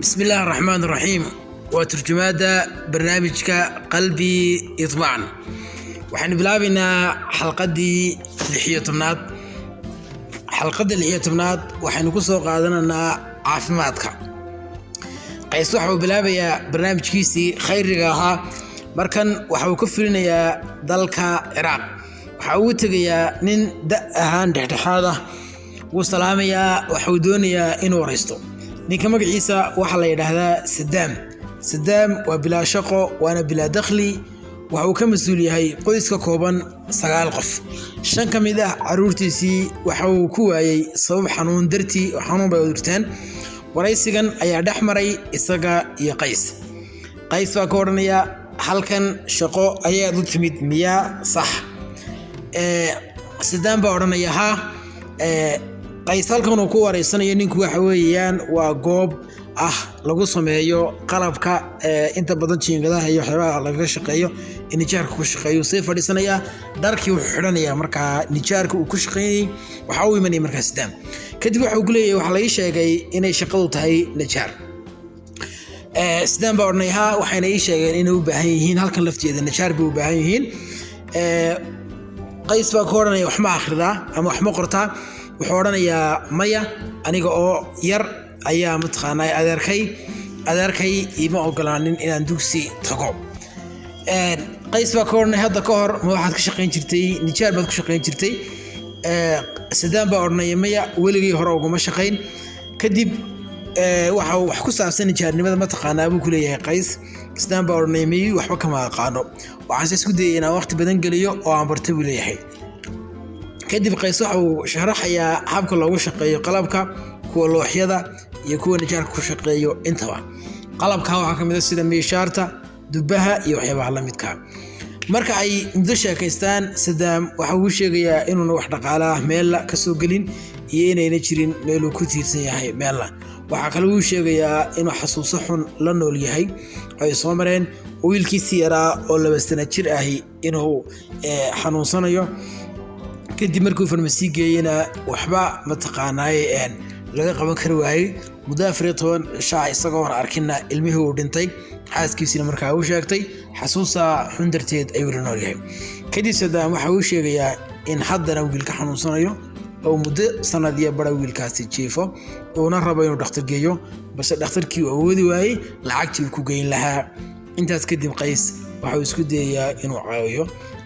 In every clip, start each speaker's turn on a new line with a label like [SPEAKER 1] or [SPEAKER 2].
[SPEAKER 1] بسم الله الرحمن الرحيم وترجمة برنامجك قلبي يطمعن وحن بلابنا حلقة دي لحية تمناد حلقة دي لحية تمناد وحن كسو قادنا عافماتك قيس وحو بلابيا برنامج كيسي خير رقاها مركن وحو كفرنا يا دالك عراق وحو تغيا نين دأهان دحدحاده وسلاميا وحو دونيا إنو ريستو ninka magaciisa waxa la yiraahdaa Saddam waa bila shaqo waana bila dakhli waxa uu ka mas'uul yahay qoyska kooban 9 qof shan kamid ah caruurtiisii waxa uu ku waayay sabab xanuun dartii xanuun bay u dirteen waraysigan ayaa dhaxmaray isaga iyo qays baa ka oranaya halkan shaqo ayaa u timid miya sax Saddam baa oranaya ha qays halkan uu ku wareysanayo ninku waxa weeyaan waa goob lagu sameeyo qalabka inta badan jiingadaha iyo waxyaabaha laga shaqeeyo in nijaarka ku shaqeeyo si fadhiisanaya darkii uu xidhanaya marka nijaarka uu ku shaqeeyay waxa uu imanay markaas Saddam kadib waxa uu guleeyay waxa la sheegay inay shaqadu tahay nijaar Saddam baa ornayha waxayna ii sheegeen inay u baahan yihiin halkan lafteeda nijaar bay u baahan yihiin qays baa ka oranaya wax ma akhrida ama wax ma qortaa wuxuu oranayaa maya aniga oo yar ayaa mataqaanay adeerkay ima ogolaanin inaan dugsi tago qays baa ka oranay hadda ka hor ma waxaad ka shaqeyn jirtay nijaar baad ku shaqeyn jirtay Saddam baa oranaya maya weligii hore uguma shaqeyn kadib waxa wax ku saabsan nijaarnimada mataqaanaa buu ku leeyahay qays Saddam baa oranaya miyuu waxba kama aqaano waxaan isku dayay inaan waqti badan geliyo oo aan bartay buu leeyahay kadib qays waxa uu sharaxayaa habka loogu shaqeeyo qalabka kuwa looxyada iyo kuwa nijaarka ku shaqeeyo intaba qalabka waxa kamid ah sida miishaarta dubaha iyo waxyaabaha la midka marka ay muddo sheekaystaan Saddam waxa uu sheegayaa inuu wax dhaqaalaha meel ka soo galin iyo inayna jirin meel uu ku tiirsan yahay meel waxa kale uu sheegayaa inuu xasuuso xun la nool yahay ay soo mareen wiilkiisii yaraa oo 2 sano jir ahi inuu xanuunsanayo kadib markuu farmasi geeyna waxba ma taqaanay laga qaban kar waayay mudaafir 10 shaac isagoo arkina ilmihii uu dhintay xaaskiisina markaa uu sheegtay xasuusa xun darteed ayuu la nool yahay kadib Saddam waxa uu sheegayaa in haddana wiilka xanuunsanayo oo muddo sanadiya bara wiilkaasi jiifo oo na rabo inuu dhakhtar geeyo balse dhakhtarkii uu awoodi waayay lacagtii ku geyn lahaa intaas kadib qays waxa uu isku dayayaa inuu caawiyo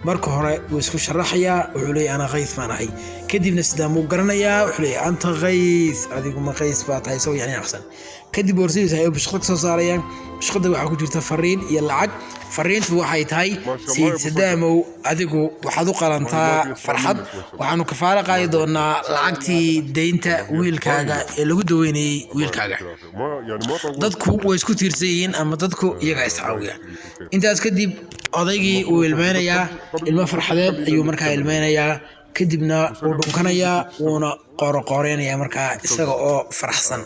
[SPEAKER 1] marka hore uu isku sharaxaya wuxuu leeyahay ana qays baan ahay kadibna Saddam uu garanayaa wuxuu leeyahay anta qays adigu ma qays baa tahay soo yani axsan kadib warsiisa ay bishqad soo saarayaan bishqada waxa ku jirta fariin iyo lacag fariintu waxay tahay Saddam adigu waxaad u qalantaa farxad waxaanu kafaala qaadi doonaa lacagtii deynta wiilkaaga ee lagu daweynayay wiilkaaga dadku way isku tiirsan ama dadku iyaga iscaawiya intaas kadib odaygii uu ilmeynayaa ilmo farxadeed ayuu markaa ilmeynayaa kadibna uu dhunkanayaa uuna qorqoreynaya markaa isaga oo faraxsan